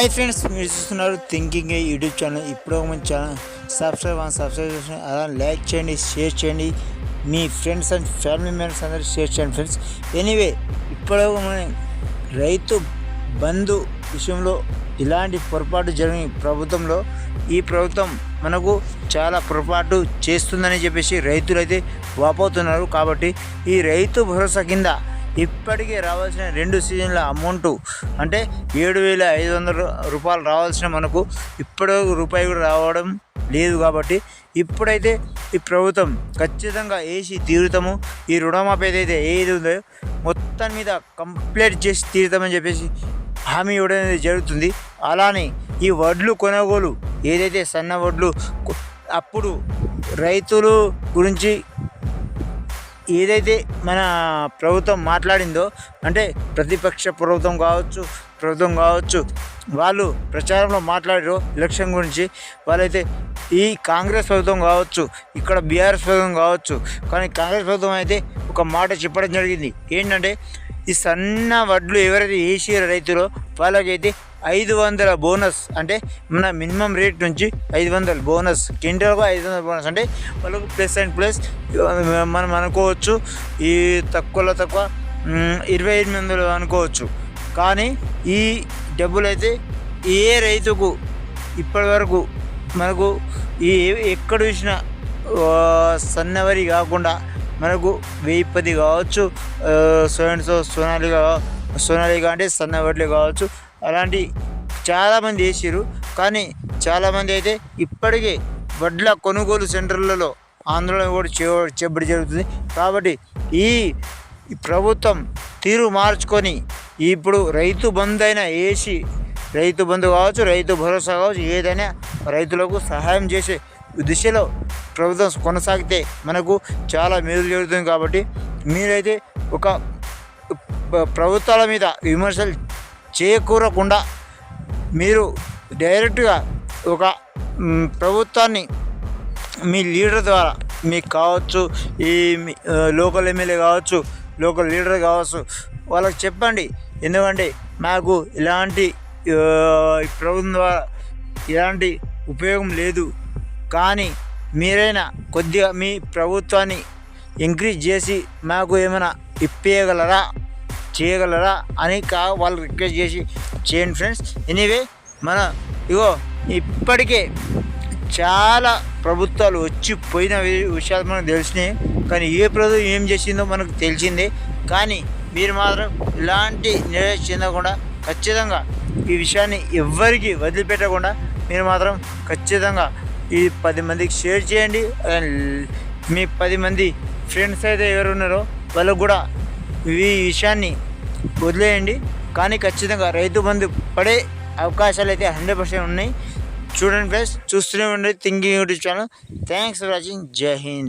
Hi friends, మీరు చూస్తున్నారు thinking YouTube channel. ఇప్పుడు మన ఛానల్ సబ్స్క్రైబ్ చేసి అలా లైక్ చేయండి, షేర్ చేయండి, మీ ఫ్రెండ్స్ అండ్ ఫ్యామిలీ మెంబర్స్ అందరూ షేర్ చేయండి ఫ్రెండ్స్. ఎనీవే, ఇప్పుడు మన రైతు బంధు విషయంలో ఇలాంటి పొరపాటు జరిగిన ప్రభుత్వంలో ఈ ప్రభుత్వం మనకు చాలా పొరపాటు చేస్తుందని చెప్పేసి రైతులైతే వాపోతున్నారు. కాబట్టి ఈ రైతు భరోసా కింద ఇప్పటికే రావాల్సిన 2 సీజన్ల అమౌంట్ అంటే 7,500 రూపాయలు రావాల్సిన మనకు ఇప్పటి రూపాయి కూడా రావడం లేదు. కాబట్టి ఇప్పుడైతే ఈ ప్రభుత్వం ఖచ్చితంగా వేసి తీరుతాము. ఈ రుణమాఫీ ఏదైతే ఏది ఉందో మొత్తం మీద కంప్లీట్ చేసి తీరుతామని చెప్పేసి హామీ ఇవ్వడం అనేది జరుగుతుంది. అలానే ఈ వడ్లు కొనుగోలు ఏదైతే సన్న వడ్లు అప్పుడు రైతులు గురించి ఏదైతే మన ప్రభుత్వం మాట్లాడిందో, అంటే ప్రతిపక్ష ప్రభుత్వం కావచ్చు వాళ్ళు ప్రచారంలో మాట్లాడారు ఎలక్షన్ గురించి. వాళ్ళైతే ఈ కాంగ్రెస్ ప్రభుత్వం కావచ్చు, ఇక్కడ బీఆర్ఎస్ ప్రభుత్వం కావచ్చు, కానీ కాంగ్రెస్ ప్రభుత్వం అయితే ఒక మాట చెప్పడం జరిగింది. ఏంటంటే ఈ సన్న వడ్లు ఎవరైతే వేసారో రైతులో వాళ్ళకైతే 500 బోనస్, అంటే మన మినిమం రేట్ నుంచి 500 బోనస్, క్వింటల్కు 500 బోనస్, అంటే వాళ్ళకు ప్లస్ అండ్ ప్లస్ మనం అనుకోవచ్చు. ఈ తక్కువ 2800 అనుకోవచ్చు. కానీ ఈ డబ్బులు అయితే ఏ రైతుకు ఇప్పటి వరకు మనకు ఈ ఎక్కడ చూసినా సన్నవరి కాకుండా మనకు 1010 కావచ్చు, సోనాలిగా అంటే సన్న వడ్లు కావచ్చు, అలాంటి చాలామంది వేసారు. కానీ చాలామంది అయితే ఇప్పటికే వడ్ల కొనుగోలు సెంటర్లలో ఆందోళన కూడా చెప్పడం జరుగుతుంది. కాబట్టి ఈ ప్రభుత్వం తీరు మార్చుకొని ఇప్పుడు రైతు బంధు అయినా వేసి, రైతు బంధు కావచ్చు, రైతు భరోసా కావచ్చు, ఏదైనా రైతులకు సహాయం చేసే దిశలో ప్రభుత్వం కొనసాగితే మనకు చాలా మేలు జరుగుతుంది. కాబట్టి మీరైతే ఒక ప్రభుత్వాల మీద విమర్శలు చేకూరకుండా మీరు డైరెక్ట్గా ఒక ప్రభుత్వాన్ని మీ లీడర్ ద్వారా, మీకు కావచ్చు, ఈ లోకల్ ఎమ్మెల్యే కావచ్చు, లోకల్ లీడర్ కావచ్చు, వాళ్ళకి చెప్పండి. ఎందుకంటే మాకు ఇలాంటి ప్రభుత్వం ద్వారా ఇలాంటి ఉపయోగం లేదు, కానీ మీరైనా కొద్దిగా మీ ప్రభుత్వాన్ని ఎంకరేజ్ చేసి మాకు ఏమైనా ఇప్పేయగలరా, చేయగలరా అని వాళ్ళు రిక్వెస్ట్ చేసి చేయండి ఫ్రెండ్స్. ఎనీవే, ఇప్పటికే చాలా ప్రభుత్వాలు వచ్చిపోయిన విషయాలు మనకు తెలిసినాయి, కానీ ఏ ప్రభుత్వం ఏం చేసిందో మనకు తెలిసిందే. కానీ మీరు మాత్రం ఇలాంటి నిరాశ చెందకుండా ఖచ్చితంగా ఈ విషయాన్ని ఎవ్వరికి వదిలిపెట్టకుండా మీరు మాత్రం ఖచ్చితంగా ఈ 10 మందికి షేర్ చేయండి. మీ 10 మంది ఫ్రెండ్స్ అయితే ఎవరు ఉన్నారో వాళ్ళకు కూడా ఈ విషయాన్ని వదిలేయండి. కానీ ఖచ్చితంగా రైతు బంధు పడే అవకాశాలు అయితే 100% ఉన్నాయి. చూడండి ఫ్రెండ్స్, చూస్తూనే ఉండండి thinking YouTube channel. Thanks for watching. జై హింద్.